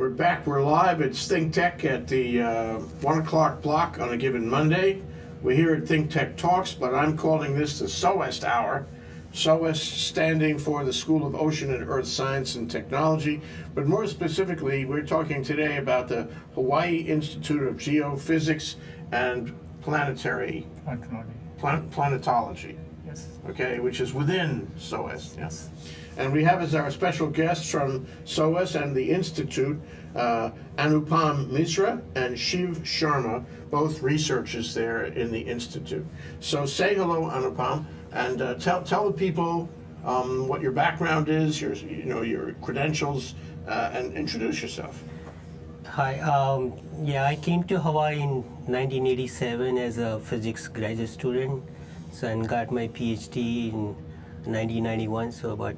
We're back, we're live. It's Think Tech at the 1 o'clock block on a given Monday. We're here at Think Tech Talks, but I'm calling this the SOEST Hour. SOEST standing for the School of Ocean and Earth Science and Technology. But more specifically, we're talking today about the Hawaii Institute of Geophysics and Planetary Planetology. Yes. Okay, which is within SOEST. Yes. And we have as our special guests from SOEST and the Institute, Anumpam Misra and Shiv Sharma, both researchers there in the Institute. So say hello, Anumpam, and tell the people what your background is, your credentials, and introduce yourself. Hi, I came to Hawaii in 1987 as a physics graduate student, and got my PhD in 1991, so about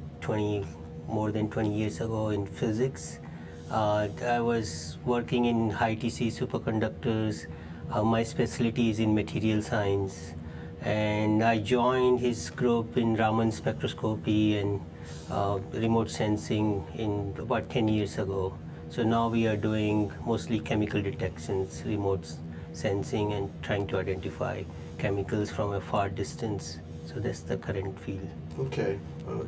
more than 20 years ago in physics. I was working in high TC superconductors. My specialty is in material science, and I joined his group in Raman spectroscopy and remote sensing in about 10 years ago. So now we are doing mostly chemical detections, remote sensing, and trying to identify chemicals from a far distance. So that's the current field. Okay,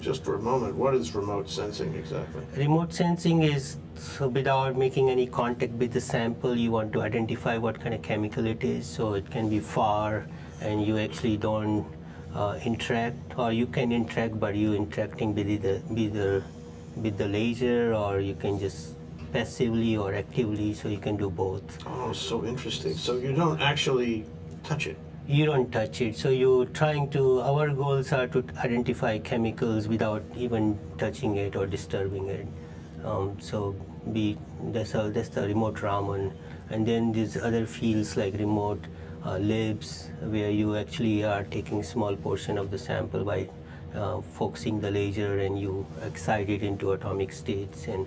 just for a moment, what is remote sensing exactly? Remote sensing is, so without making any contact with the sample, you want to identify what kind of chemical it is. So it can be far and you actually don't interact, or you can interact but you interacting with the laser, or you can just passively or actively, so you can do both. Oh, so interesting. So you don't actually touch it. You don't touch it. So you're trying to, our goals are to identify chemicals without even touching it or disturbing it. That's the remote Raman. And then there's other fields like remote libs, where you actually are taking small portion of the sample by focusing the laser, and you excite it into atomic states and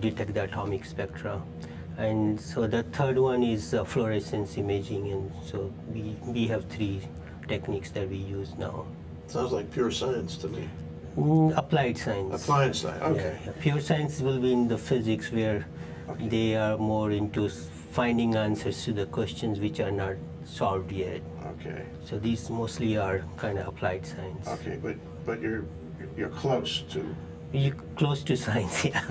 detect the atomic spectra. And so the third one is fluorescence imaging, and so we have three techniques that we use now. Sounds like pure science to me. Applied science. Applied science, okay. Yeah. Pure science will be in the physics, where they are more into finding answers to the questions which are not solved yet. Okay. So these mostly are kind of applied science. Okay, but you're close to. You're close to science, yeah.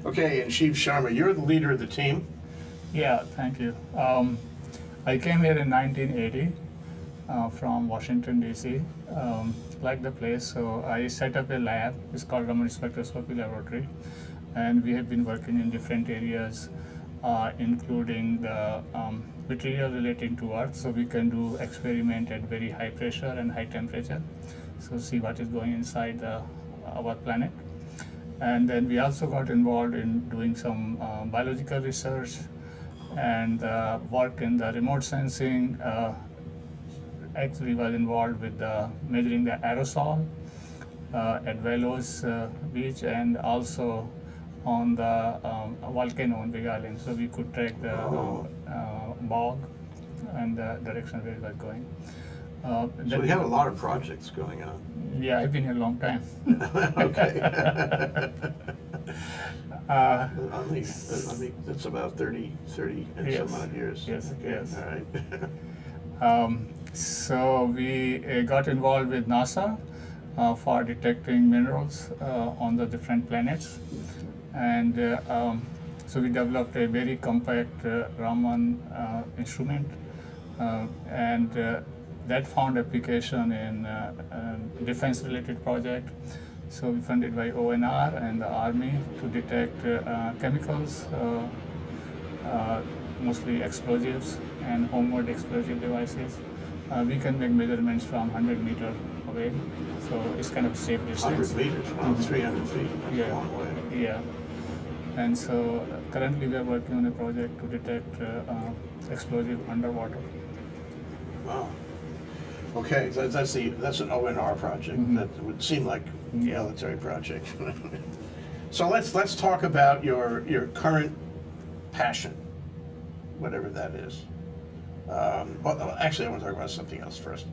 Okay, and Shiv Sharma, you're the leader of the team. Yeah, thank you. I came here in 1980 from Washington, D.C. Like the place, so I set up a lab. It's called Raman Spectroscopy Laboratory, and we have been working in different areas, including the material relating to Earth. So we can do experiment at very high pressure and high temperature, so see what is going inside our planet. And then we also got involved in doing some biological research and work in the remote sensing. Actually was involved with measuring the aerosol at Bellows beach, and also on the volcano on Big Island. So we could track the bog and the direction where it was going. So we have a lot of projects going on. Yeah, I've been here a long time. Okay. I think that's about 30 and Yes, some odd years. yes, Okay, yes. all right. So we got involved with NASA for detecting minerals on the different planets, and so we developed a very compact Raman instrument, and that found application in defense-related project. So we funded by ONR and the Army to detect chemicals, mostly explosives and homeward explosive devices. We can make measurements from 100 meters away, so it's kind of safe distance. 100 meters, wow, 300 feet, that's a long way. Yeah. And so currently we are working on a project to detect explosive underwater. Wow. Okay, so that's an ONR project. Mm-hmm. That would seem like a military project. So let's talk about your current passion, whatever that is. Well, actually, I want to talk about something else first.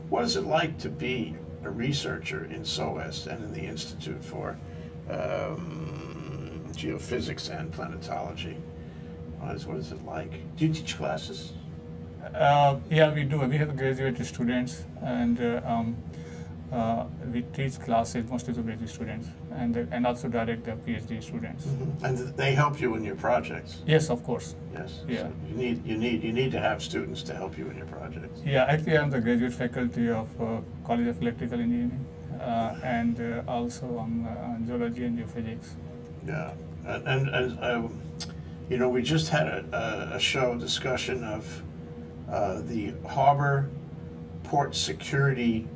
What is it like to be a researcher in SOEST and in the Institute for geophysics and planetology. What is it like? Do you teach classes? Yeah, we do. We have graduate students, and we teach classes mostly to graduate students, and also direct the PhD students. And they help you in your projects. Yes, of course. Yes. Yeah. So you need to have students to help you in your projects. Yeah, actually, I'm the graduate faculty of College of Electrical Engineering, and also on geology and geophysics. Yeah. And you know, we just had a show discussion of the harbor port security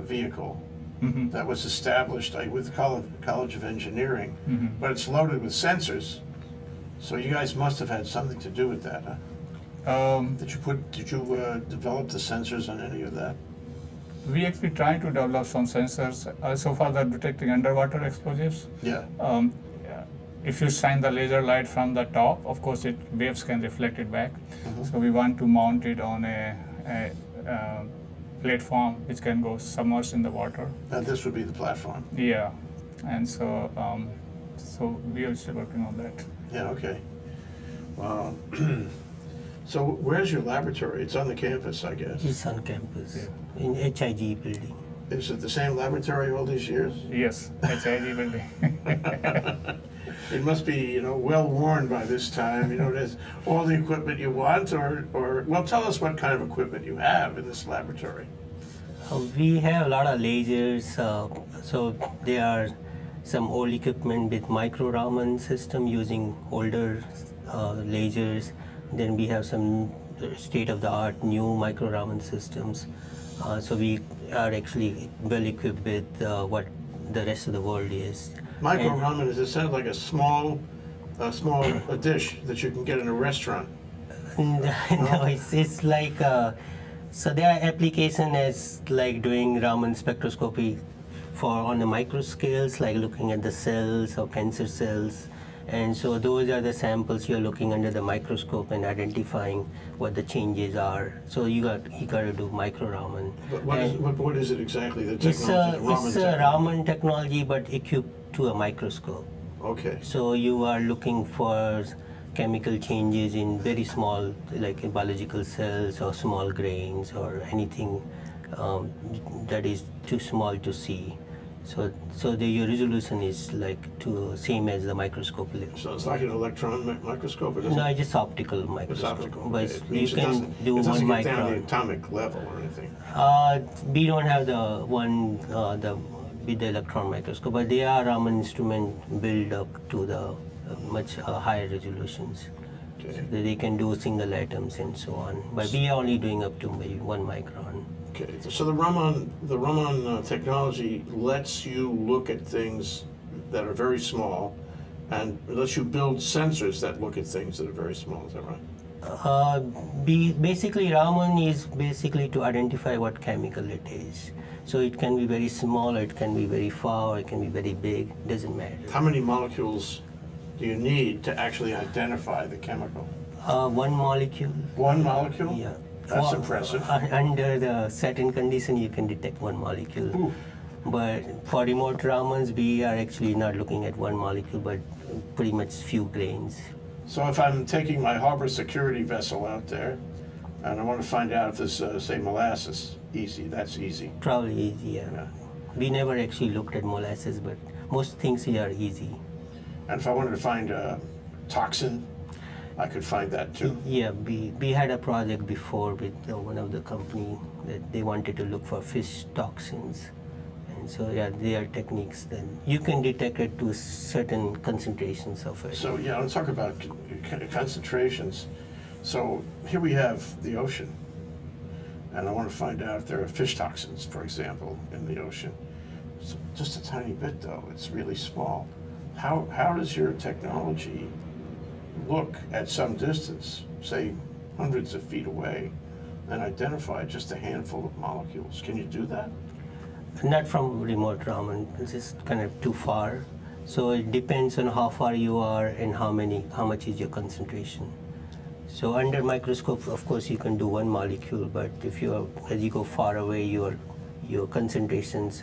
vehicle Mm-hmm. that was established with College of Engineering, Mm-hmm. but it's loaded with sensors. So you guys must have had something to do with that, huh? Did you develop the sensors on any of that? We actually trying to develop some sensors. So far, they're detecting underwater explosives. Yeah. If you shine the laser light from the top, of course, waves can reflect it back. Mhm. So we want to mount it on a platform which can go submerged in the water. And this would be the platform. Yeah, and so we are still working on that. Yeah, okay. Wow. So where's your laboratory? It's on the campus, I guess. It's on campus in HIG building. Is it the same laboratory all these years? Yes, HIG building. It must be, you know, well worn by this time. You know, there's all the equipment you want, or well, tell us what kind of equipment you have in this laboratory. We have a lot of lasers, so there are some old equipment with micro Raman system using older lasers. Then we have some state-of-the-art new micro Raman systems. So we are actually well equipped with what the rest of the world is. Micro And- ramen is it sounds like a small dish that you can get in a restaurant. No, it's like so there are application as like doing Raman spectroscopy for on the micro scales, like looking at the cells or cancer cells, and so those are the samples you're looking under the microscope and identifying what the changes are. So you got to do micro Raman. But And what is it exactly? The it's technology, the it's a technology? Raman technology, but equipped to a microscope. Okay. So you are looking for chemical changes in very small, like in biological cells or small grains or anything that is too small to see. So your resolution is like same as the microscope. So it's like an electron microscope. It isn't? No, it's just optical microscope. It's optical. But Okay. It you means can do it doesn't one get down to the micron. atomic level or anything. We don't have the one with the electron microscope, but they are Raman instrument built up to the much higher resolutions. Okay. So that they can do single atoms and so on. But we are only doing up to maybe 1 micron. Okay. So the Raman technology lets you look at things that are very small, and lets you build sensors that look at things that are very small. Is that right? Basically, Raman is basically to identify what chemical it is. So it can be very small, or it can be very far, or it can be very big. Doesn't matter. How many molecules do you need to actually identify the chemical? 1 molecule. One molecule? Yeah. That's For- impressive. Under the certain condition, you can detect 1 molecule. Ooh. But for remote Ramans, we are actually not looking at 1 molecule, but pretty much few grains. So if I'm taking my harbor security vessel out there, and I want to find out if there's, say, molasses, that's easy. Probably easy, yeah. Yeah. We never actually looked at molasses, but most things here are easy. And if I wanted to find a toxin, I could find that too. Yeah, we had a project before with one of the company that they wanted to look for fish toxins. And so, yeah, there are techniques that you can detect it to certain concentrations of it. So yeah, let's talk about concentrations. So here we have the ocean, and I want to find out if there are fish toxins, for example, in the ocean. So just a tiny bit though, it's really small. How does your technology look at some distance, say hundreds of feet away, and identify just a handful of molecules? Can you do that? Not from remote Raman, it's just kind of too far. So it depends on how far you are and how much is your concentration. So under microscope, of course, you can do 1 molecule, but as you go far away, your concentrations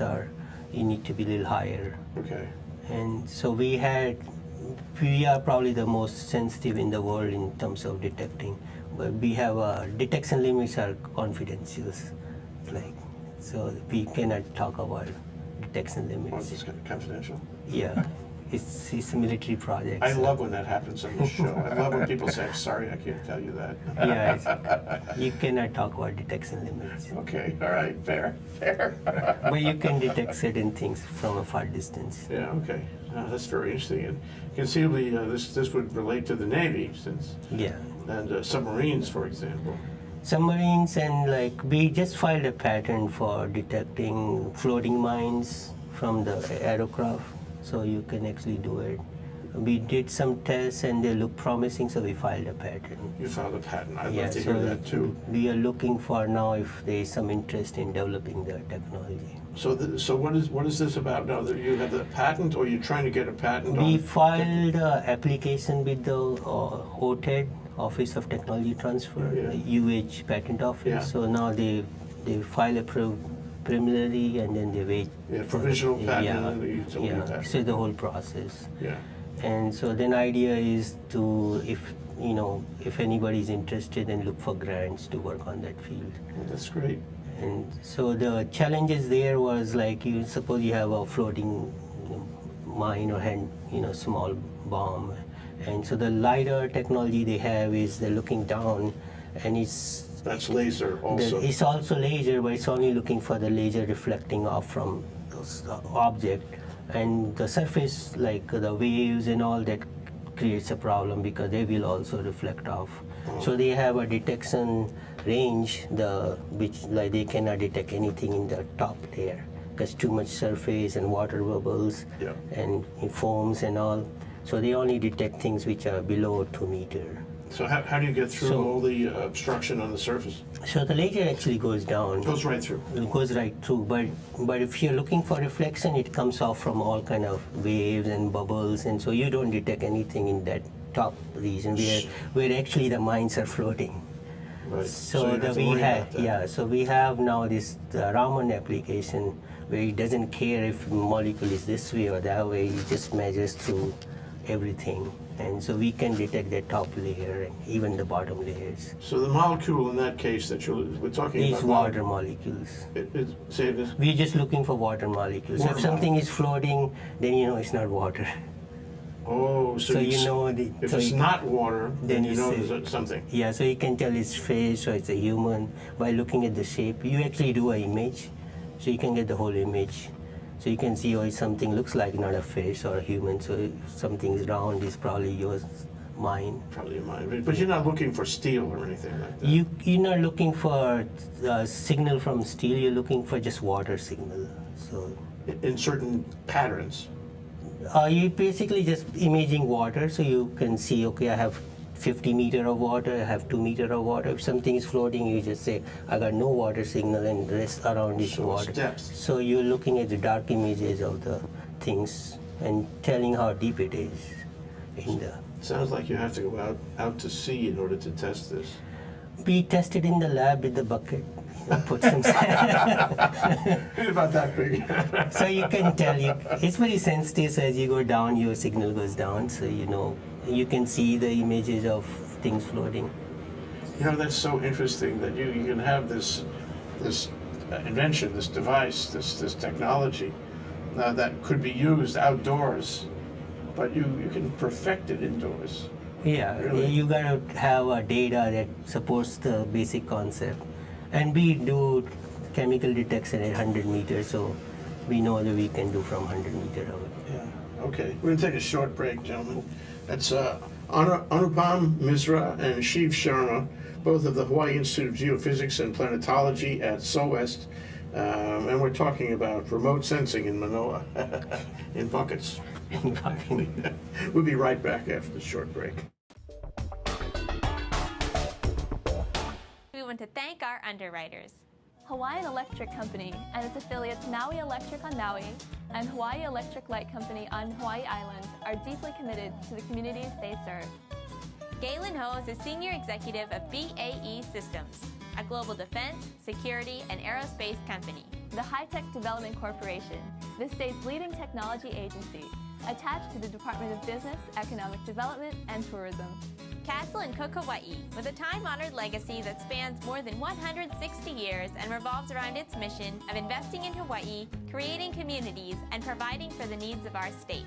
you need to be a little higher. Okay. And so we are probably the most sensitive in the world in terms of detecting, but we have detection limits are confidential, like, so we cannot talk about detection Oh, limits. it's kind of confidential. Yeah, it's a military project. I so- love when that happens on the show. I love when people say, sorry, I can't tell you that. Yeah, you cannot talk about detection limits, Okay, all right, fair. but you can detect certain things from a far distance. Yeah, okay. That's very interesting. And conceivably, this would relate to the Navy, Yeah. and submarines, for example. Submarines, and like we just filed a patent for detecting floating mines from the aircraft, so you can actually do it. We did some tests and they look promising, so we filed a patent. You filed a patent. I'd Yeah, love to hear that too. we are looking for now if there is some interest in developing the technology. So what is this about now? That you have the patent, or you're trying to get a patent We on? filed an application with the OTED, Office of Technology Transfer, Yeah. UH Patent Office. Yeah. So now they file a preliminary and then they wait. Yeah, for- provisional patent yeah, and the utility yeah. patent. So the whole process. Yeah. And so then idea is to, if anybody is interested, then look for grants to work on that field. Well, that's great. And so the challenges there was like, you suppose you have a floating mine or small bomb, and so the LiDAR technology they have is they're looking down, and That's laser also. it's also laser, but it's only looking for the laser reflecting off from those object, and the surface, like the waves and all that, creates a problem because they will also reflect off. So they have a detection range, which like they cannot detect anything in the top layer because too much surface and water bubbles Yeah. and foams and all. So they only detect things which are below 2 meters. So how do you get through So- all the obstruction on the surface? So the laser actually goes down. Goes right through. It goes right through, but if you're looking for reflection, it comes off from all kind of waves and bubbles, and so you don't detect anything in that top region where actually the mines are floating. Right. So you don't have to worry about that. so we have now this Raman application where it doesn't care if molecule is this way or that way, it just measures through everything, and so we can detect the top layer and even the bottom layers. So the molecule in that case that we're talking These about. water molecules. Say this. We're just looking for water molecules. So Water if something is floating, then you know it's not water. Oh, So you know if it's not water, then you know say- there's something. Yeah, so you can tell it's fish or it's a human by looking at the shape. You actually do an image, so you can get the whole image. So you can see, something looks like not a fish or a human, so if something's round, is probably yours, mine. Probably mine. But you're not looking for steel or anything like that. You're not looking for signal from steel, you're looking for just water signal. So In certain patterns. you basically just imaging water, so you can see, okay, I have 50 meter of water, I have 2 meter of water. If something is floating, you just say, I got no water signal, and the rest around is So it's water. depth. So you're looking at the dark images of the things and telling how deep it is in the. Sounds like you have to go out to sea in order to test this. We tested in the lab with the bucket. Put some It's about that big. so you can tell it's very sensitive. So as you go down, your signal goes down. So you can see the images of things floating. That's so interesting that you can have this invention, this device, this technology that could be used outdoors, but you can perfect it indoors. Yeah, Really? you gotta have a data that supports the basic concept. And we do chemical detection at 100 meters, so we know that we can do from 100 meters away. Yeah. Okay. We're gonna take a short break, gentlemen. That's Anumpam Misra and Shiv Sharma, both of the Hawaii Institute of Geophysics and Planetology at SOEST, and we're talking about remote sensing in Manoa in buckets. We'll be right back after the short break. We want to thank our underwriters. Hawaiian Electric Company and its affiliates Maui Electric on Maui and Hawaii Electric Light Company on Hawaii Island are deeply committed to the communities they serve. Galen Ho is a senior executive of BAE Systems, a global defense, security, and aerospace company. The High Tech Development Corporation the state's leading technology agency, attached to the Department of Business, Economic Development, and Tourism. Castle and Cook Hawaii, with a time-honored legacy that spans more than 160 years and revolves around its mission of investing in Hawaii, creating communities, and providing for the needs of our state.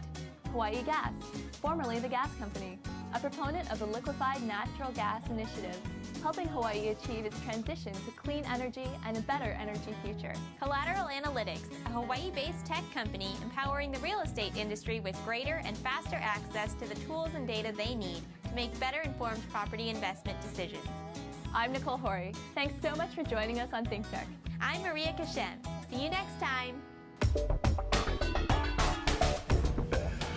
Hawaii Gas, formerly the gas company, a proponent of the Liquefied Natural Gas Initiative, helping Hawaii achieve its transition to clean energy and a better energy future. Collateral Analytics, a Hawaii-based tech company empowering the real estate industry with greater and faster access to the tools and data they need to make better informed property investment decisions. I'm Nicole Horry. Thanks so much for joining us on Think Tech. I'm Maria Kashem. See you next time.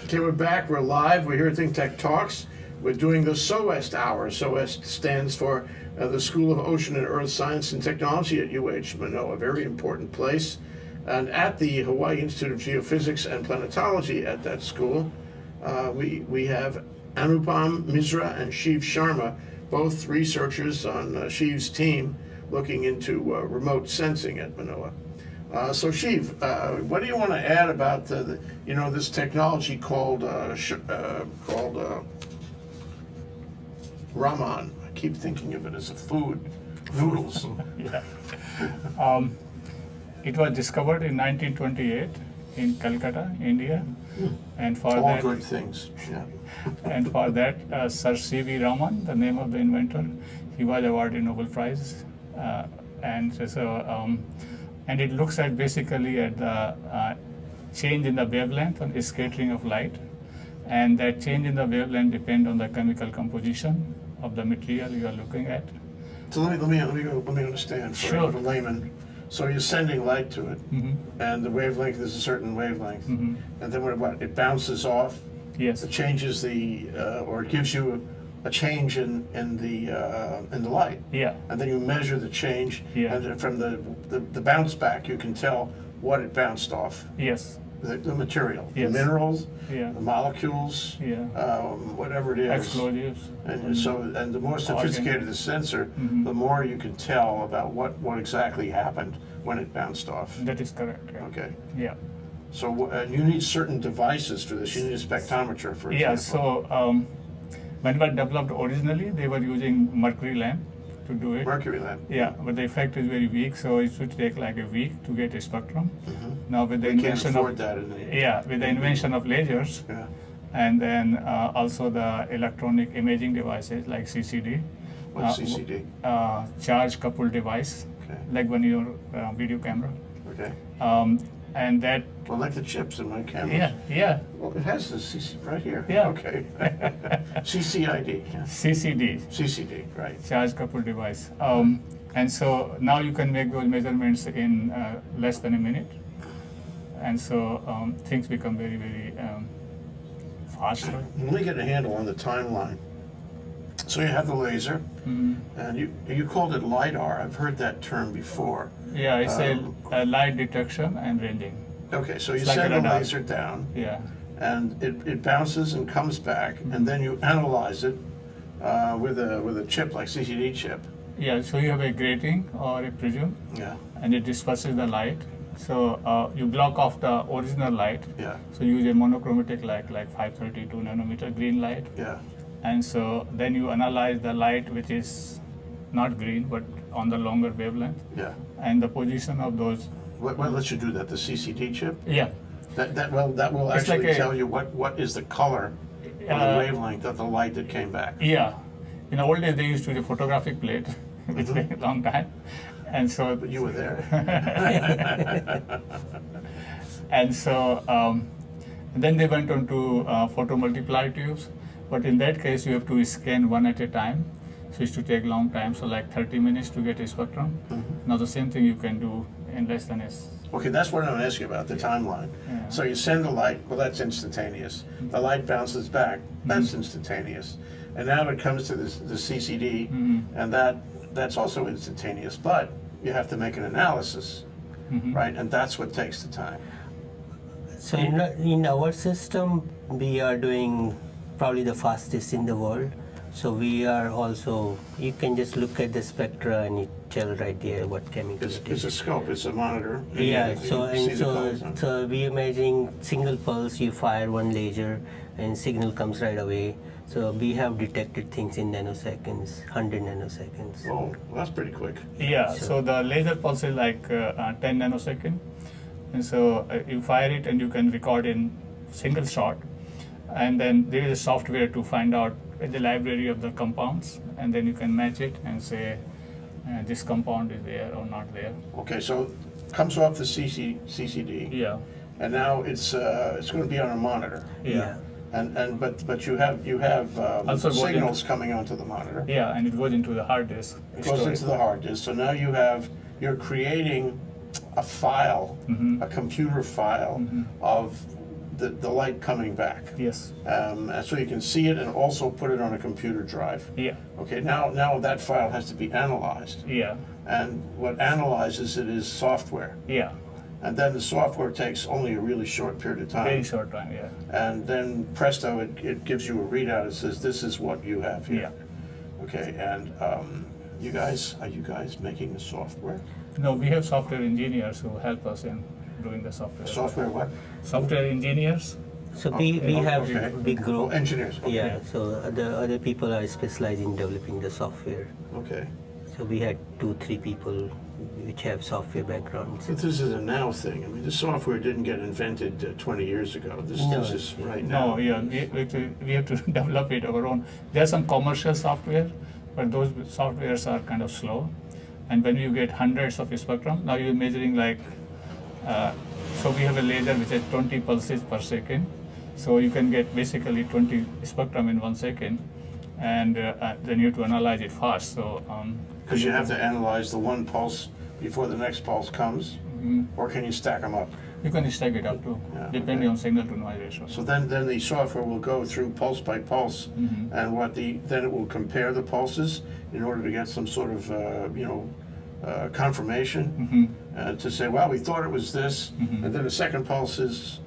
Okay, we're back. We're live. We're here at Think Tech Talks. We're doing the SOEST Hour. SOEST stands for the School of Ocean and Earth Science and Technology at UH Manoa, a very important place. And at the Hawaii Institute of Geophysics and Planetology at that school, we have Anumpam Misra and Shiv Sharma, both researchers on Shiv's team, looking into remote sensing at Manoa. So Shiv, what do you want to add about this technology called Raman? I keep thinking of it as a food, noodles. Yeah. It was discovered in 1928 in Calcutta, India, and for All that, good things. Yeah. and for that, Sir C.V. Raman, the name of the inventor, he was awarded Nobel Prize, and it looks at basically at the change in the wavelength and scattering of light, and that change in the wavelength depends on the chemical composition of the material you are looking at. So let me understand for Sure. a layman. So you're sending light to it, and the wavelength is a certain wavelength, and then what? It bounces off. Yes. It changes or it gives you a change in the light. Yeah. And then you measure the change, Yeah. and then from the bounce back, you can tell what it bounced off. Yes. The material, Yes. the minerals, Yeah. the molecules, Yeah. whatever it is. Explosives. And the more sophisticated the sensor, the more you can tell about what exactly happened when it bounced off. That is correct. Yeah. Okay. Yeah. So you need certain devices for this. You need a spectrometer, for example. Yeah. So when it was developed originally, they were using mercury lamp to do it. Mercury lamp. Yeah, but the effect is very weak, so it should take like a week to get a spectrum. Now with the You can't invention afford of that in the. yeah, with the invention of lasers, Yeah. and then also the electronic imaging devices like CCD, What's CCD? charge coupled device, Okay. like when your video camera, Okay. and that Well, like the chips in my camera. yeah Well, it has the CC right here. Yeah. Okay. CCID. Yeah. CCD, CCD. Right. charge coupled device, and so now you can make those measurements in less than a minute, and so things become very faster. Let me get a handle on the timeline. So you have the laser, and you called it LiDAR. I've heard that term before. Yeah, it's a light detection and ranging. Okay, so you It's like send a the radar. laser down, Yeah. and it bounces and comes back, and then you analyze it with a chip like CCD chip. Yeah, so you have a grating or a prism, Yeah. and it disperses the light. So you block off the original light. Yeah. So you use a monochromatic like 532 nanometer green light, Yeah. and so then you analyze the light which is not green but on the longer wavelength, Yeah. and the position of those. What lets you do that? The CCD chip? Yeah. That will It's actually like a- tell you what is the color or the wavelength of the light that came back. Yeah. In the old days they used to use a photographic plate, which took a long time, and so But you were there. and so then they went on to photomultiplier tubes, but in that case you have to scan one at a time, so it used to take long time, so like 30 minutes to get a spectrum. Now the same thing you can do in less than Okay, that's what I'm asking about, the timeline. Yeah. So you send the light, well, that's instantaneous. The light bounces back, that's instantaneous. And now it comes to the CCD, and that's also instantaneous, but you have to make an analysis, right? And that's what takes the time. So in our system, we are doing probably the fastest in the world. So we are also, you can just look at the spectra and you tell right there what chemical it It's is. a scope, it's a monitor. and Yeah, you so see and the so colors on it. so we are measuring single pulse. You fire one laser, and signal comes right away. So we have detected things in nanoseconds, 100 nanoseconds. Oh, well, that's pretty quick. Yeah, So- so the laser pulse is like 10 nanosecond, and so you fire it and you can record in single shot, and then there is a software to find out the library of the compounds, and then you can match it and say this compound is there or not there. Okay, so comes off the CCD, Yeah, and now it's going to be on a monitor. yeah, But you have Also goes signals coming onto the monitor. yeah, and it goes into the hard disk. It goes into the hard disk. So now you're creating a file, Mm-hmm. a computer file of the light coming back. Yes, And so you can see it and also put it on a computer drive. yeah, Okay, now that file has to be analyzed. yeah, And what analyzes it is software. yeah, And then the software takes only a really short period of time. very short time. Yeah, And then presto, it gives you a readout. It says, this is what you have here. yeah. Okay, and are you guys making the software? No, we have software engineers who help us in doing the software. Software what? Software engineers. So we have Okay. big Oh, group. engineers. Okay. Yeah, so other people are specialized in developing the software. Okay. So we had 2-3 people which have software backgrounds. But this is a now thing. I mean, the software didn't get invented 20 years ago. This No. is right now. No, yeah, we have to develop it our own. There's some commercial software, but those softwares are kind of slow. And when you get hundreds of spectrum, now you're measuring like, so we have a laser which has 20 pulses per second. So you can get basically 20 spectrum in 1 second, and then you have to analyze it fast. So Because you have to analyze the one pulse before the next pulse comes, or can you stack them up? you can stack it up too, Yeah, depending okay. on signal to noise ratio. So then the software will go through pulse by pulse, and then it will compare the pulses in order to get some sort of confirmation to say, well, we thought it was this, and then the second pulse is,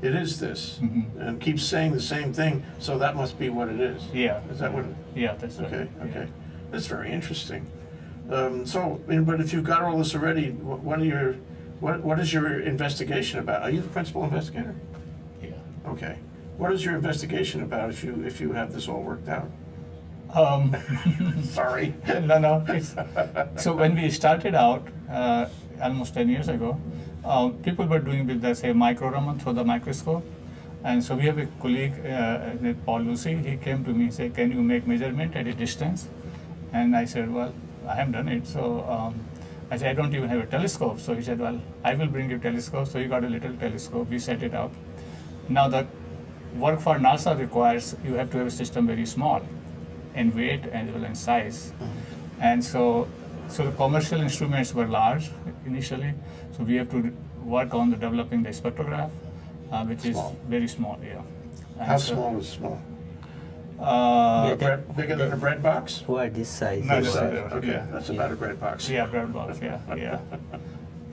it is this, and keeps saying the same thing. So that must be what it is. Yeah. Is that what? Yeah, that's right. Okay. Yeah. Okay. That's very interesting. But if you've got all this already, what is your investigation about? Are you the principal investigator? Yeah. Okay. What is your investigation about if you have this all worked out? Sorry. No. So when we started out, almost 10 years ago, people were doing with the, say, micro-Raman through the microscope. And so we have a colleague, named Paul Lucy. He came to me and said, can you make measurement at a distance? And I said, well, I haven't done it. So I said, I don't even have a telescope. So he said, well, I will bring you a telescope. So he got a little telescope. We set it up. Now the work for NASA requires you have to have a system very small in weight as well as size. And so the commercial instruments were large initially. So we have to work on the developing the spectrograph, which Small. is very small, yeah. And How so, small is small? Yeah, Bigger than a bread box? Who are this size? No, they no, were. no. Okay, Yeah. that's about a bread box. Yeah, bread box, yeah.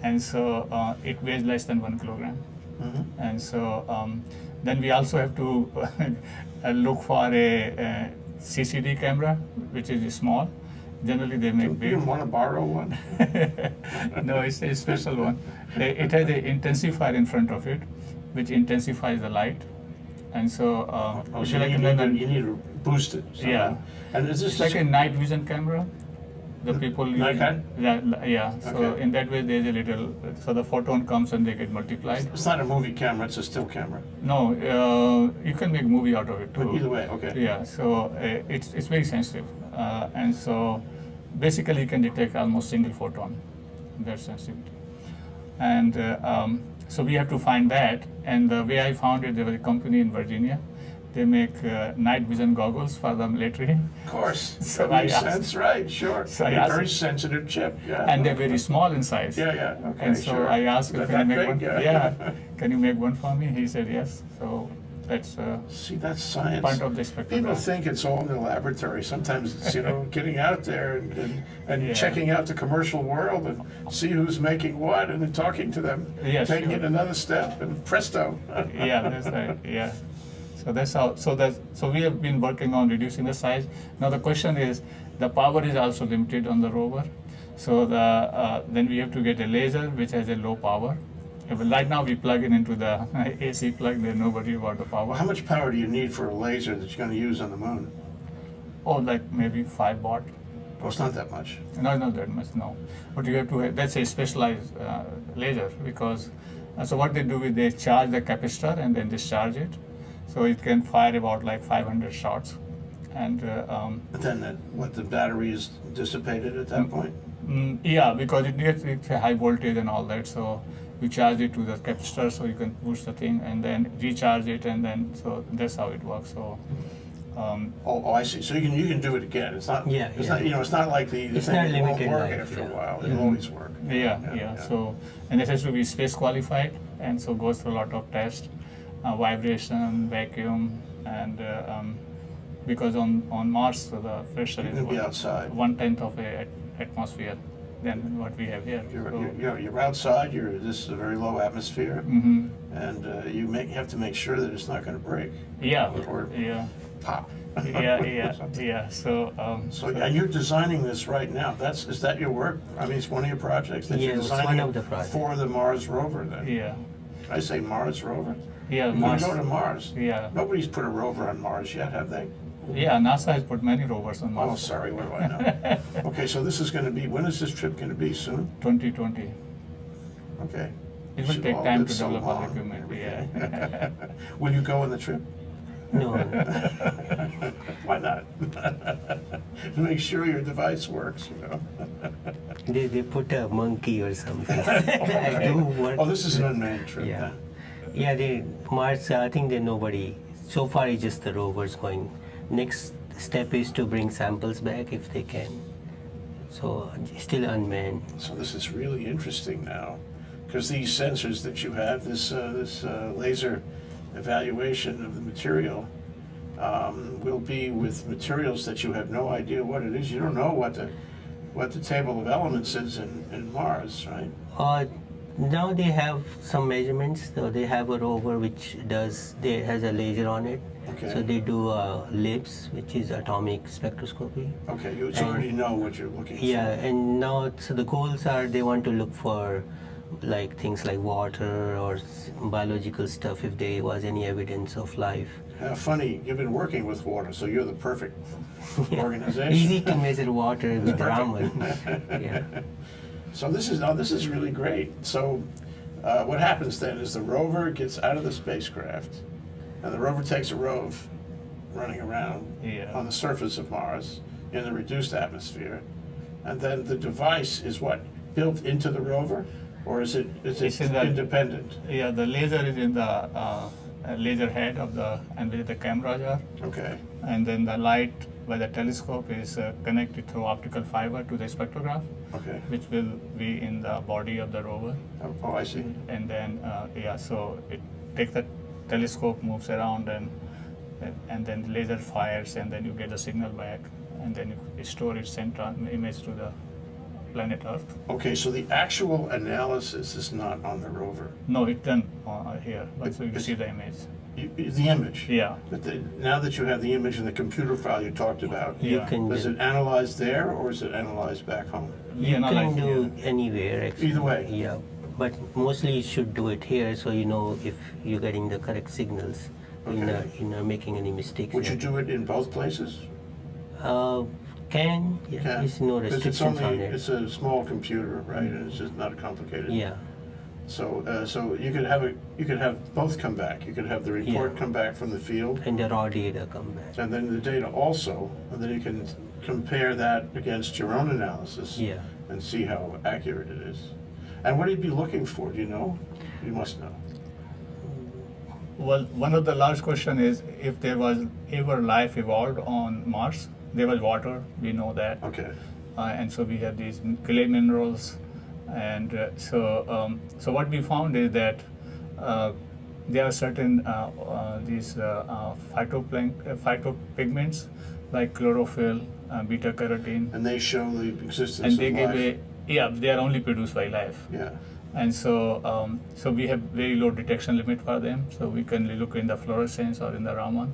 And so it weighs less than 1 kilogram. And so then we also have to look for a CCD camera, which is small. Generally they make You big. didn't want to borrow one? No, it's a special one. It has an intensifier in front of it, which intensifies the light. And so Oh, it's so like you need to boost it. somehow. Yeah. And is it's this like a night vision camera. The people Nikon? Yeah. So Okay. in that way, there's a little. So the photon comes and they get multiplied. It's not a movie camera, it's a still camera. No, you can make movie out of it too. But either way, okay. Yeah. So it's very sensitive, and so basically you can detect almost single photon. That sensitivity, and so we have to find that. And the way I found it, there was a company in Virginia. They make night vision goggles for the military. Of course. So That makes I asked- sense, right? Sure. So I A asked- very sensitive chip, yeah. And they're very small in size. Yeah, okay, And so sure. I asked him, Is can you that make big? one? Yeah. Can you make one for me? He said yes. So that's See, that's science. part of the People spectrograph. think it's all in the laboratory. Sometimes it's, getting out there and Yeah. checking out the commercial world and see who's making what and then talking to them. Yeah, Taking sure. it another step and presto. Yeah, that's right. Yeah. So So that's how. So we have been working on reducing the size. Now the question is, the power is also limited on the rover. So then we have to get a laser which has a low power. Right now we plug it into the AC plug. There's nobody about the power. How much power do you need for a laser that you're going to use on the moon? Oh, like maybe 5 watt. Oh, it's not that much. No, not that much, no. But you have to, that's a specialized laser because, so what they do is they charge the capacitor and then discharge it. So it can fire about like 500 shots. And But then the battery is dissipated at that point? yeah, because it's a high voltage and all that. So you charge it to the capacitor so you can push the thing and then recharge it, and then, so that's how it works. So. Oh, I see. So you can do it again. It's not. Yeah, It's yeah. not. It's not like the It's thing not that won't limited work life, after yeah. a while. It'll always work. Yeah. So, and it has to be space qualified, and so goes through a lot of tests, vibration, vacuum, and because on Mars the pressure You're is gonna be outside. 1/10 of a atmosphere than what we have here. You're outside. This is a very low atmosphere, Mm-hmm. and you have to make sure that it's not going to break. Yeah. Or Yeah. pop. Yeah. So. So and you're designing this right now. Is that your work? I mean, it's one of your projects that Yeah, you're it's designing one of the projects. for the Mars rover. Then Yeah. I say Mars rover. Yeah. You're Mars. going to go to Mars. Yeah. Nobody's put a rover on Mars yet, have they? Yeah. NASA has put many rovers on Oh, Mars. sorry. What do I know? Okay, so this is going to be. When is this trip going to be? Soon. 2020. Okay. It will Should take all time live to so develop all long. the equipment. Yeah. Will you go on the trip? No. Why not? To make sure your device works, They put a monkey or something. I do work. Oh, this is an unmanned trip. Yeah. then. Yeah, Mars, I think that nobody, so far it's just the rovers going. Next step is to bring samples back if they can. So still unmanned. So this is really interesting now, because these sensors that you have, this laser evaluation of the material, will be with materials that you have no idea what it is. You don't know what the table of elements is in Mars, right? Now they have some measurements. So they have a rover which has a laser on it. Okay. So they do LIBS, which is atomic spectroscopy. Okay, you And- already know what you're looking Yeah, for. and now so the goals are they want to look for like things like water or biological stuff if there was any evidence of life. Funny, you've been working with water, so you're the perfect organization. Easy to measure water with Raman. Yeah. So this is really great. So what happens then is the rover gets out of the spacecraft, and the rover takes a rove running around Yeah. on the surface of Mars in the reduced atmosphere, and then the device is what, built into the rover, or is it It's in the- independent? Yeah, the laser is in the laser head of and where the cameras are, Okay. and then the light by the telescope is connected through optical fiber to the spectrograph, Okay. which will be in the body of the rover. Oh, I see. And then so it takes the telescope, moves around, and then the laser fires, and then you get the signal back, and then you store it, send image to the planet Earth. Okay, so the actual analysis is not on the rover. No, it's done here, but so you It's- see the image. The image. Yeah. But now that you have the image in the computer file you talked about, You Yeah. can is do, it analyzed there or is it analyzed back home? you Yeah, not can like do here. anywhere actually. Either way. Yeah, but mostly you should do it here so you know if you're getting the correct signals. You're Okay. not making any mistakes. Would you there. do it in both places? Yeah, there's no 'Cause restrictions on it. it's a small computer, right? And it's just not complicated. Yeah, So you could have both come back. You could have the report Yeah. come back from the field, and the raw data come back. and then the data also, and then you can compare that against your own analysis. Yeah. And see how accurate it is. And what he'd be looking for, do you know? You must know. Well, one of the large question is if there was ever life evolved on Mars. There was water, we know that, Okay. and so we have these clay minerals, and so what we found is that there are certain these phytopigments like chlorophyll, beta carotene, And they show the existence and they of give life. they are only produced by life. Yeah. And so we have very low detection limit for them. So we can look in the fluorescence or in the Raman.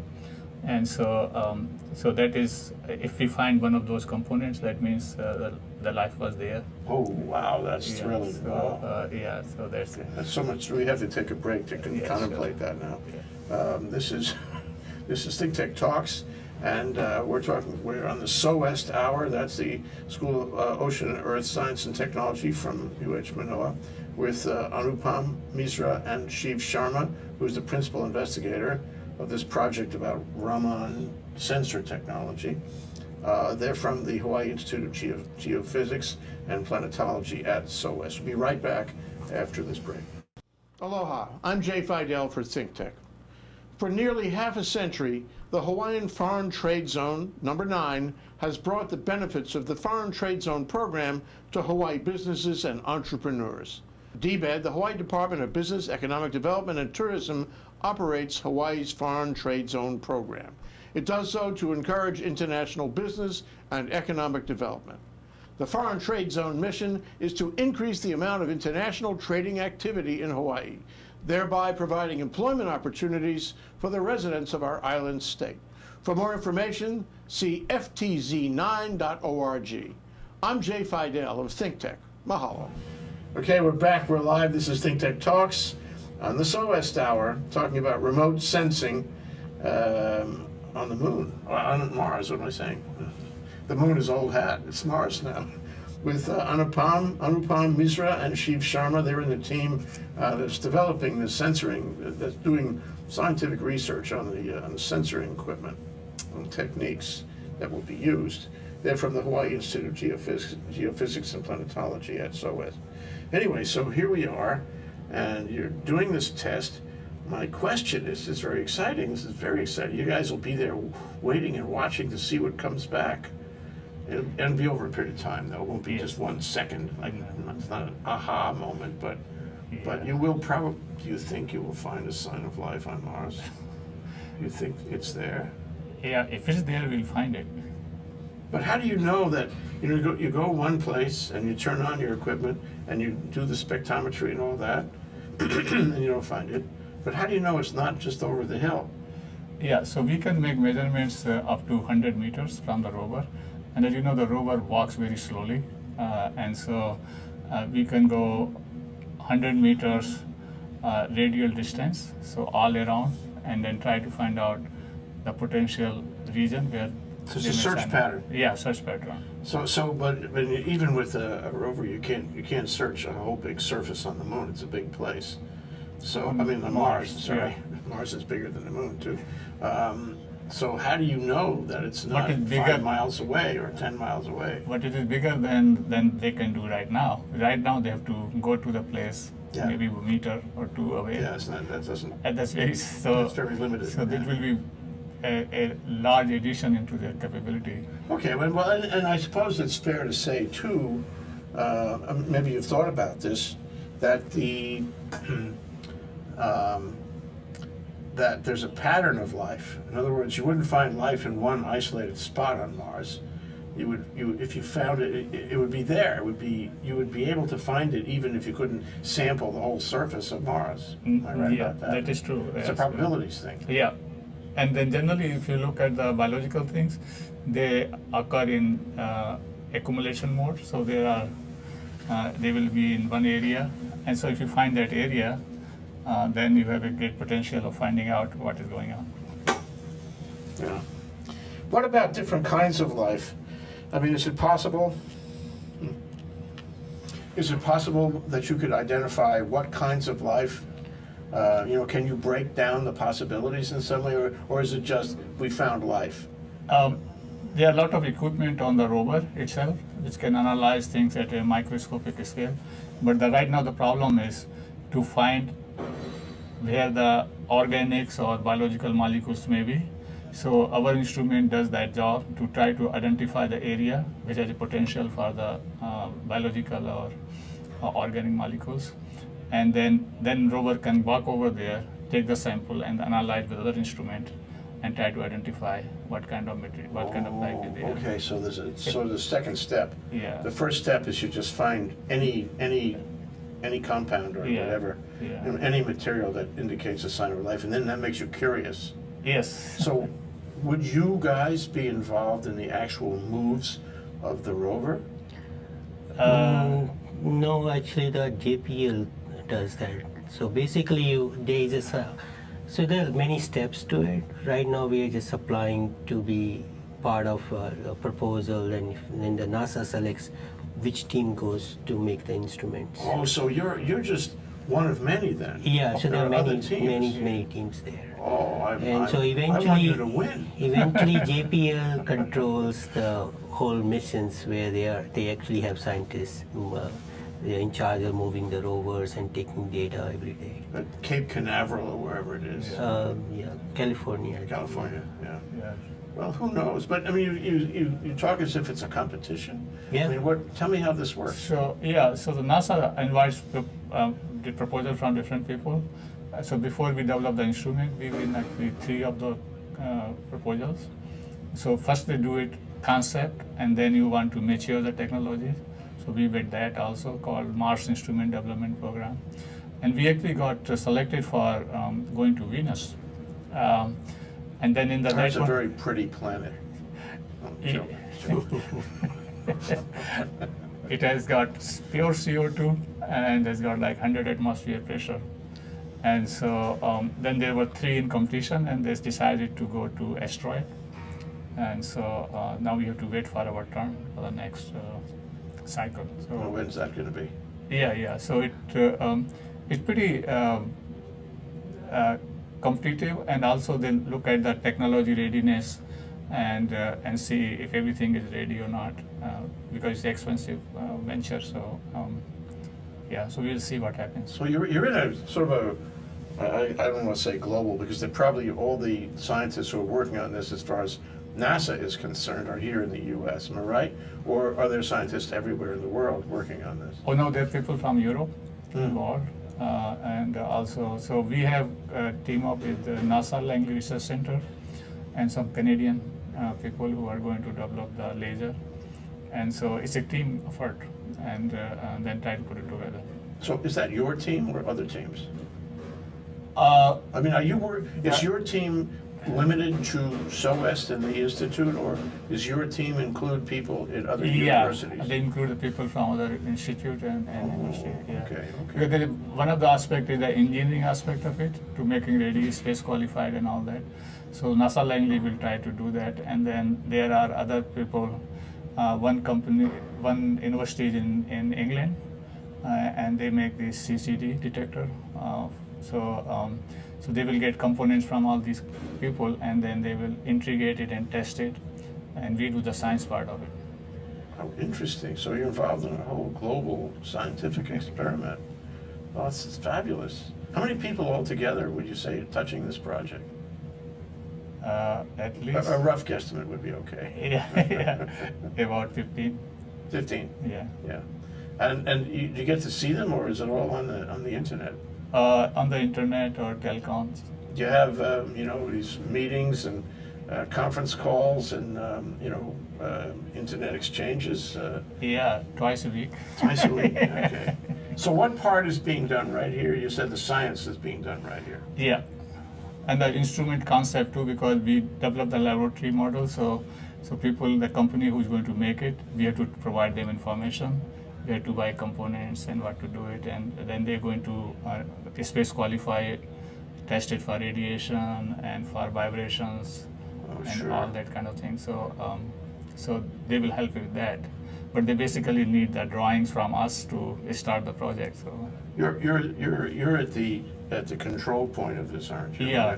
And so that is, if we find one of those components, that means the life was there. Oh, wow, that's thrilling. So, Wow. so that's That's so much. We have to take a break to Yeah, contemplate sure. that now. This is Think Tech Talks, and we're on the SOEST hour. That's the School of Ocean and Earth Science and Technology from UH Manoa, with Anumpam Misra and Shiv Sharma, who's the principal investigator of this project about Raman sensor technology. They're from the Hawaii Institute of Geophysics and Planetology at SOEST. We'll be right back after this break. Aloha, I'm Jay Fidel for Think Tech. For nearly half a century, the Hawaiian Foreign Trade Zone, number 9, has brought the benefits of the Foreign Trade Zone program to Hawaii businesses and entrepreneurs. DBED, the Hawaii Department of Business, Economic Development and Tourism, operates Hawaii's Foreign Trade Zone program. It does so to encourage international business and economic development. The Foreign Trade Zone mission is to increase the amount of international trading activity in Hawaii, thereby providing employment opportunities for the residents of our island state. For more information, see ftz9.org. I'm Jay Fidel of Think Tech. Mahalo. Okay, we're back. We're live. This is Think Tech Talks on the SOEST Hour, talking about remote sensing on the moon, or on Mars. What am I saying? The moon is old hat. It's Mars now. With Anumpam Misra and Shiv Sharma. They're in the team that's developing the sensoring, that's doing scientific research on the sensoring equipment and techniques that will be used. They're from the Hawaii Institute of Geophysics and Planetology at SOEST. Anyway, so here we are, and you're doing this test. My question is, it's very exciting. This is very exciting. You guys will be there waiting and watching to see what comes back. It'll be over a period of time, though. It won't be just 1 second. Like, it's not an aha moment, but you will probably. Do you think you will find a sign of life on Mars? You think it's there? Yeah, if it's there, we'll find it. But how do you know that? You go one place and you turn on your equipment and you do the spectrometry and all that, and you don't find it. But how do you know it's not just over the hill? Yeah, so we can make measurements up to 100 meters from the rover. And as you know, the rover walks very slowly. And so we can go 100 meters radial distance, so all around, and then try to find out the potential region where. So it's a search pattern. Yeah, search pattern. But even with a rover, you can't search a whole big surface on the moon. It's a big place. So on Mars. Sorry, yeah. Mars is bigger than the moon too. So how do you know that it's not What is bigger? 5 miles away or 10 miles away? But it is bigger than they can do right now. Right now they have to go to the place, Yeah. maybe a meter or two away. Yeah, it's not, that doesn't. And that's very That's very limited. So that Yeah. will be a large addition into their capability. Okay, well, and I suppose it's fair to say too, maybe you've thought about this, that that there's a pattern of life. In other words, you wouldn't find life in one isolated spot on Mars. If you found it, it would be there. You would be able to find it even if you couldn't sample the whole surface of Mars. Am I right Yeah, about that? that is true. It's Yes. a probabilities thing. Yeah, and then generally, if you look at the biological things, they occur in accumulation mode. So they will be in one area, and so if you find that area, then you have a great potential of finding out what is going on. Yeah. What about different kinds of life? I mean, is it possible? Is it possible that you could identify what kinds of life? Can you break down the possibilities in some way, or is it just we found life? There are a lot of equipment on the rover itself, which can analyze things at a microscopic scale. But right now the problem is to find where the organics or biological molecules may be. So our instrument does that job to try to identify the area which has a potential for the biological or organic molecules. And then rover can walk over there, take the sample and analyze with other instrument and try to identify what kind of material, what kind of life is there. Okay, so there's the second step. Yeah. The first step is you just find any any compound or Yeah, whatever, yeah. you know, any material that indicates a sign of life, and then that makes you curious. Yes. So, would you guys be involved in the actual moves of the rover? No, actually, the JPL does that. So basically, so there are many steps to it. Right now, we are just applying to be part of a proposal, and then the NASA selects which team goes to make the instruments. Oh, so you're just one of many then? Yeah, so there are other many teams. teams there. Oh, And so I want you to win. eventually JPL controls the whole missions where they actually have scientists who they're in charge of moving the rovers and taking data every day. At Cape Canaveral or wherever it is. Yeah, California. California, yeah. Yeah. Well, who knows? But I mean, you talk as if it's a competition. Yeah. I mean, tell me how this works. So yeah, so the NASA invites the proposal from different people. So before we develop the instrument, we win actually 3 of the proposals. So first they do it concept, and then you want to mature the technology. So we did that also, called Mars Instrument Development Program, and we actually got selected for going to Venus. And then in the That's next a one, very pretty planet. Oh, joke. it has got pure CO2 and has got like 100 atmosphere pressure. And so then there were 3 in competition, and they decided to go to asteroid. And so now we have to wait for our turn for the next cycle. So Well, when's that going to be? yeah. So it's pretty competitive, and also they look at the technology readiness and see if everything is ready or not, because it's an expensive venture. So yeah, so we'll see what happens. So you're in a sort of a, I don't want to say global, because they're probably all the scientists who are working on this, as far as NASA is concerned, are here in the U.S. Am I right? Or are there scientists everywhere in the world working on this? Oh no, there are people from Europe involved, and also so we have a team up with the NASA Langley Research Center and some Canadian people who are going to develop the laser, and so it's a team effort, and then try to put it together. So is that your team or other teams? Uh, I mean, is your team limited to SOEST and the Institute, or does your team include people in other universities? they include the people from other institute and university. Yeah. Okay, Because one of the aspect is the engineering aspect of it, to making ready, space qualified and all that. So NASA Langley will try to do that, and then there are other people. One university is in England, and they make this CCD detector. So they will get components from all these people, and then they will integrate it and test it, and we do the science part of it. How interesting. So you're involved in a whole global scientific experiment. Oh, it's fabulous. How many people altogether would you say are touching this project? At least, A rough guesstimate would be okay. yeah, about 15. 15. Yeah. Yeah. And you get to see them, or is it all on the internet? On the internet or telecoms. Do you have these meetings and conference calls and internet exchanges Yeah, twice a week. twice a week? Okay. So what part is being done right here? You said the science is being done right here. Yeah, and the instrument concept too, because we developed the laboratory model. So people, the company who's going to make it, we have to provide them information. Where to buy components and what to do it, and then they're going to space qualify it, test it for radiation and for vibrations and sure. all that kind of thing. So they will help with that, but they basically need the drawings from us to start the project. So You're at the control point of this, aren't you? yeah,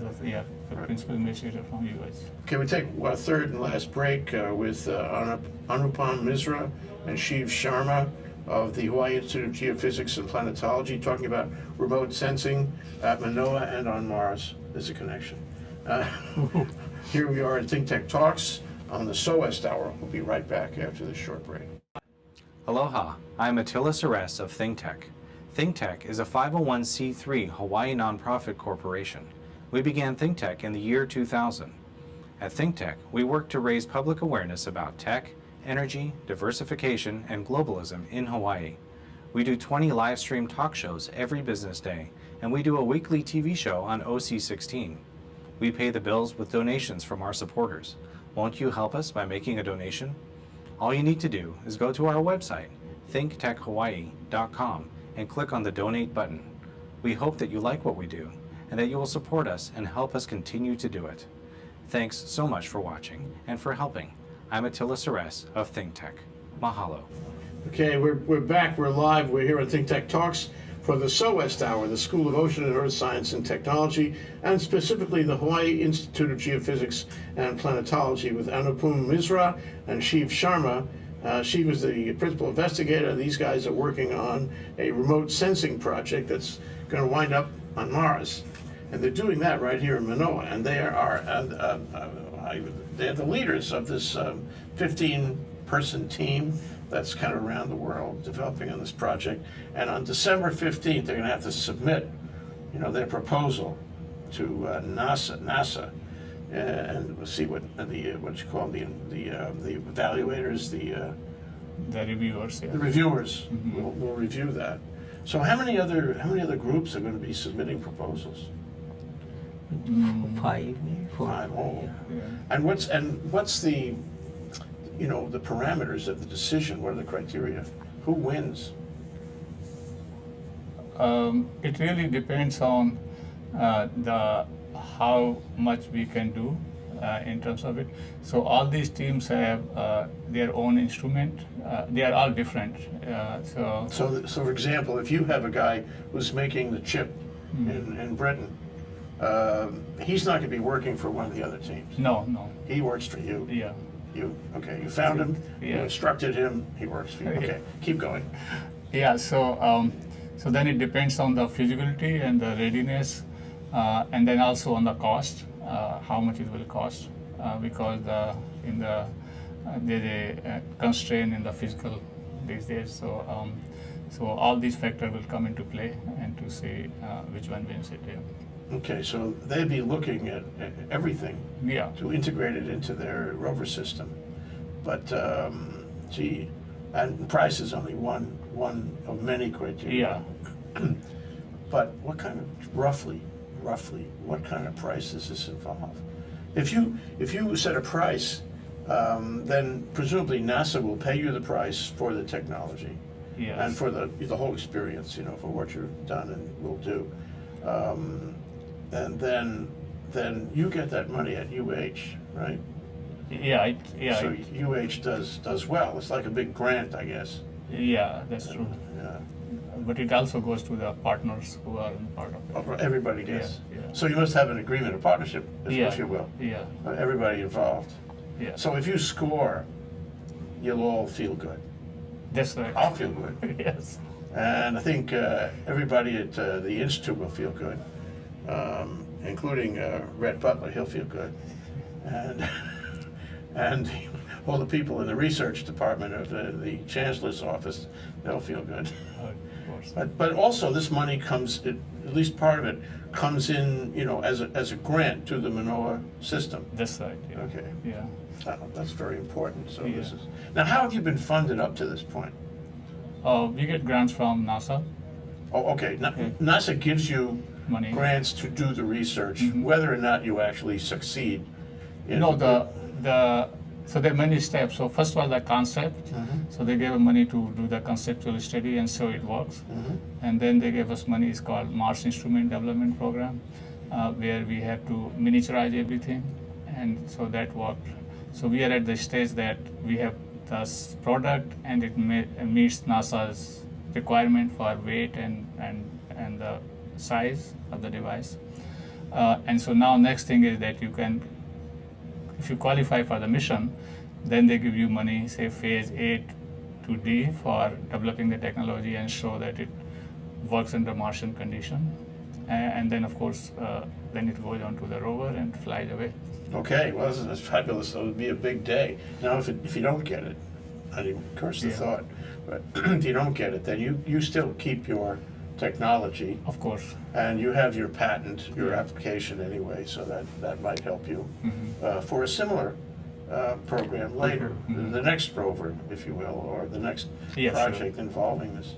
the principal investigator from US. Okay, we take a third and last break with Anumpam Misra and Shiv Sharma of the Hawaii Institute of Geophysics and Planetology, talking about remote sensing at Manoa and on Mars. There's a connection. Here we are at Think Tech Talks on the SOEST Hour. We'll be right back after this short break. Aloha, I'm Attila Sares of ThinkTech. ThinkTech is a 501c3 Hawaii nonprofit corporation. We began ThinkTech in the year 2000. At ThinkTech, we work to raise public awareness about tech, energy, diversification, and globalism in Hawaii. We do 20 live stream talk shows every business day, and we do a weekly TV show on OC16. We pay the bills with donations from our supporters. Won't you help us by making a donation? All you need to do is go to our website, thinktechhawaii.com, and click on the donate button. We hope that you like what we do and that you will support us and help us continue to do it. Thanks so much for watching and for helping. I'm Attila Suresh of ThinkTech. Mahalo. Okay, we're back, we're live, we're here at Think Tech Talks for the SOEST Hour, the School of Ocean and Earth Science and Technology, and specifically the Hawaii Institute of Geophysics and Planetology with Anumpam Misra and Shiv Sharma. Shiv is the principal investigator. These guys are working on a remote sensing project that's going to wind up on Mars. And they're doing that right here in Manoa, and they're the leaders of this 15-person team that's kind of around the world developing on this project. And on December 15th, they're going to have to submit, their proposal to NASA, and we'll see what you call the evaluators, The reviewers, yeah. the reviewers Mhm. will review that. So how many other groups are going to be submitting proposals? 5, maybe 4. 5. Oh. Yeah. And what's the the parameters of the decision? What are the criteria? Who wins? It really depends on how much we can do in terms of it. So all these teams have their own instrument. They are all different. So for example, if you have a guy who's making the chip in Britain, he's not going to be working for one of the other teams. No. He works for you. Yeah. You found him. You Yeah. instructed him. He works for you. Okay, keep going. Yeah. So then it depends on the feasibility and the readiness, and then also on the cost, how much it will cost, because there's a constraint in the physical these days. So all these factors will come into play and to see which one wins it. Yeah. Okay, so they'd be looking at everything Yeah. to integrate it into their rover system. But and price is only one of many criteria. Yeah. But what kind of roughly, what kind of price does this involve? If you set a price, then presumably NASA will pay you the price for the technology Yes. and for the whole experience, for what you've done and will do. And then you get that money at UH, right? Yeah. So UH does well. It's like a big grant, I guess. Yeah, that's true. Yeah. But it also goes to the partners who are in part of it. Everybody gets. Yeah. So you must have an agreement, a partnership, if you will. Yeah. Everybody involved. Yeah. So if you score, you'll all feel good. That's right. I'll feel good. Yes. And I think everybody at the Institute will feel good, including Red Butler. He'll feel good. And all the people in the research department of the Chancellor's office, they'll feel good. Of course. But also this money comes, at least part of it, comes in, as a grant to the Manoa system. That's right. Yeah. Okay. Yeah. That's very important. So Yeah. this is, now how have you been funded up to this point? We get grants from NASA. Oh, okay. NASA gives you Money. grants to do the research, Mhm. whether or not you actually succeed. No, so there are many steps. So first was the concept. Mhm. So they gave us money to do the conceptual study and so it works. Mhm. And then they gave us money. It's called Mars Instrument Development Program, where we have to miniaturize everything, and so that worked. So we are at the stage that we have this product and it meets NASA's requirement for weight and the size of the device. And so now next thing is that you can, if you qualify for the mission, then they give you money, say phase A to D, for developing the technology and show that it works under Martian condition. And then of course, then it goes on to the rover and flies away. Okay, well, that's fabulous. So it would be a big day. Now, if you don't get it, I didn't curse the Yeah. thought, but if you don't get it, then you still keep your technology Of course. and you have your patent, your Yeah. application anyway, so that might help you Mhm. for a similar program later, Mhm. the next rover, if you will, or the next Yeah, sure. project involving this.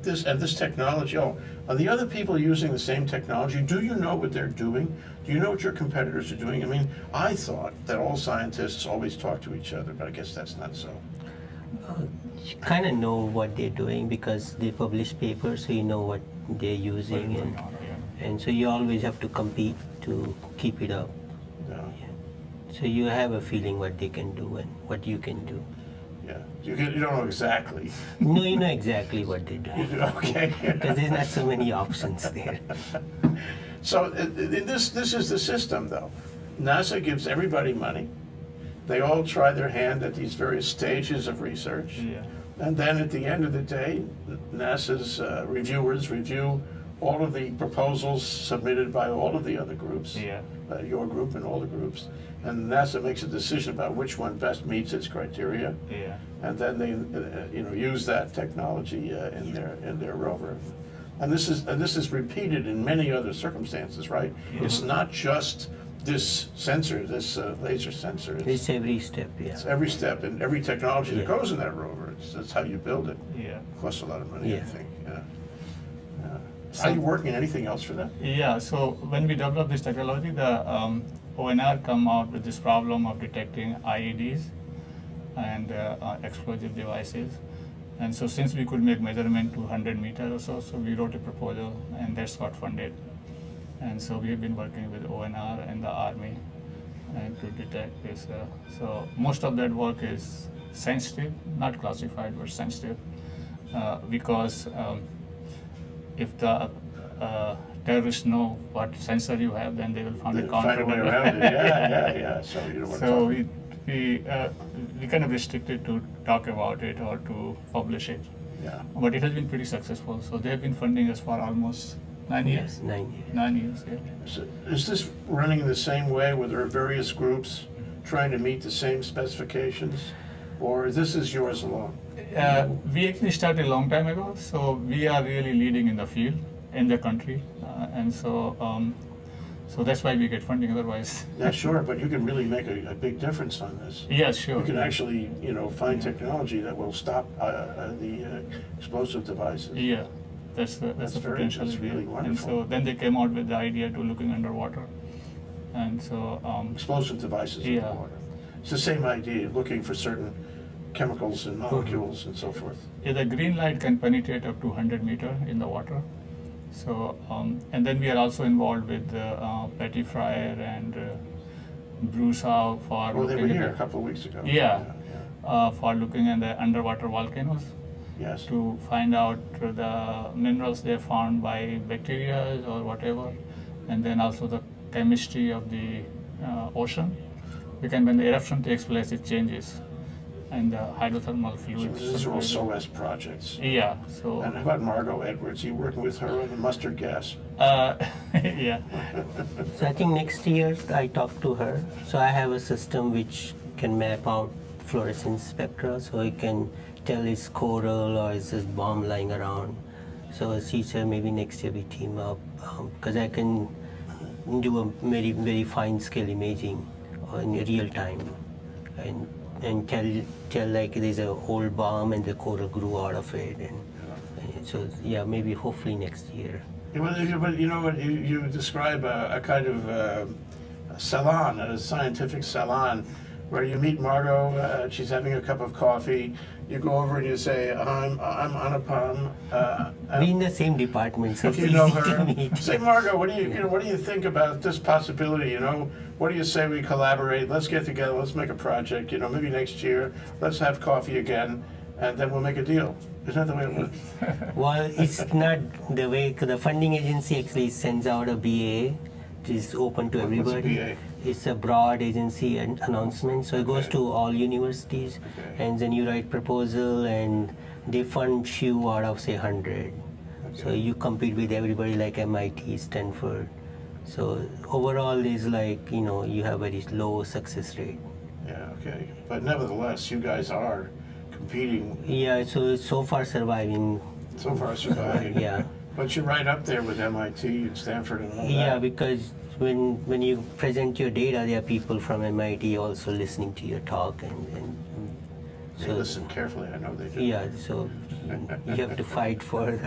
This technology. Oh, are the other people using the same technology? Do you know what they're doing? Do you know what your competitors are doing? I mean, I thought that all scientists always talk to each other, but I guess that's not so. You kind of know what they're doing because they publish papers, so you know what they're using, and so you always have to compete to keep it up. Yeah. So you have a feeling what they can do and what you can do. Yeah. You don't know exactly. No, you know exactly what they're doing. Okay. Because there's not so many options there. So this is the system, though. NASA gives everybody money. They all try their hand at these various stages of research. Yeah. And then at the end of the day, NASA's reviewers review all of the proposals submitted by all of the other groups, Yeah. Your group and all the groups. And NASA makes a decision about which one best meets its criteria. Yeah. And then they use that technology in their rover. And this is repeated in many other circumstances, right? Yeah. It's not just this sensor, this laser sensor. It's every step, yeah. It's every step and every technology that Yeah. goes in that rover. That's how you build it. Yeah. It costs a lot of money, I Yeah. think. Yeah. Are you working on anything else for that? Yeah, so when we developed this technology, the ONR come out with this problem of detecting IEDs and explosive devices. And so since we could make measurement to 100 meters or so we wrote a proposal and that's got funded. And so we've been working with ONR and the Army and to detect this. So most of that work is sensitive, not classified, but sensitive, because if the terrorists know what sensor you have, then they will find it Find a way around it. Yeah. So you don't want to So talk. we kind of restricted to talk about it or to publish it. Yeah. But it has been pretty successful. So they have been funding us for almost 9 years. 9 years. 9 years, yeah. So is this running in the same way where there are various groups trying to meet the same specifications? Or this is yours alone? We actually started a long time ago, so we are really leading in the field, in the country, and so that's why we get funding. Otherwise, Yeah, sure, but you can really make a big difference on this. yeah, sure. You can actually, find technology that will stop the explosive devices. Yeah, that's the potential. That's really there. wonderful. And so then they came out with the idea to looking underwater, and so Explosive devices in the Yeah. water. It's the same idea, looking for certain chemicals and molecules and so forth. yeah, the green light can penetrate up to 100 meter in the water. So and then we are also involved with Petty Fryer and Bruce Howe for Well, they were looking here a at couple of weeks ago. Yeah. Yeah. for looking at the underwater volcanoes Yes. to find out the minerals they found by bacteria or whatever, and then also the chemistry of the ocean. Because when the eruption takes place, it changes, and the hydrothermal So fluids. these are all SOEST projects. Yeah. So. And how about Margot Edwards? You working with her on the mustard gas? Yeah. So I think next year I talked to her. So I have a system which can map out fluorescence spectra, so it can tell it's coral or it's a bomb lying around. So she said maybe next year we team up because I can do a very very fine scale imaging in real time and tell like there's a old bomb and the coral grew out of it and so yeah, maybe hopefully next year. Yeah, but you know what? You describe a kind of salon, a scientific salon, where you meet Margot. She's having a cup of coffee. You go over and you say, "I'm Anumpam." We in the same department, so it's You know easy to her. meet. Say, Margot, what do you think about this possibility? What do you say we collaborate? Let's get together. Let's make a project. Maybe next year. Let's have coffee again, and then we'll make a deal. Isn't that the way it works? Well, it's not the way the funding agency actually sends out a BA, which is open to What's a everybody. BA? It's a broad agency announcement, so it goes Okay. to all universities, Okay. and then you write proposal, and they fund few out of say 100. So Okay. you compete with everybody like MIT, Stanford. So overall, is like you have very low success rate. Yeah. Okay. But nevertheless, you guys are competing. Yeah, so far surviving. So far, surviving. Yeah. But you're right up there with MIT and Stanford and all that. Yeah, because when you present your data, there are people from MIT also listening to your talk, and They So listen carefully, I know they do. yeah, so you have to fight for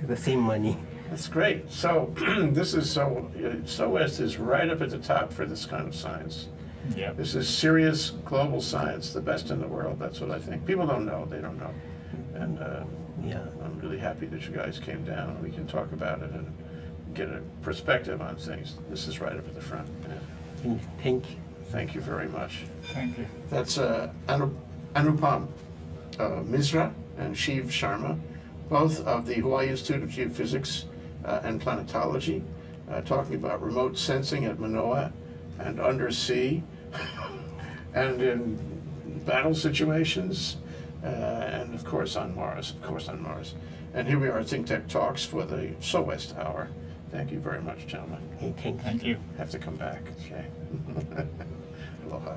the same money. That's great. So this is SOEST is right up at the top for this kind of science. Yeah. This is serious global science, the best in the world. That's what I think. People don't know. They don't know. And Yeah. I'm really happy that you guys came down. We can talk about it and get a perspective on things. This is right up at the front. Yeah. Thank you. Thank you very much. Thank you. That's Anumpam Misra and Shiv Sharma, both of the Hawaii Institute of Geophysics and Planetology, talking about remote sensing at Manoa and undersea and in battle situations and of course on Mars, And here we are at Think Tech Talks for the SOEST hour. Thank you very much, gentlemen. Thank you. Thank you. Have to come back, okay? Aloha.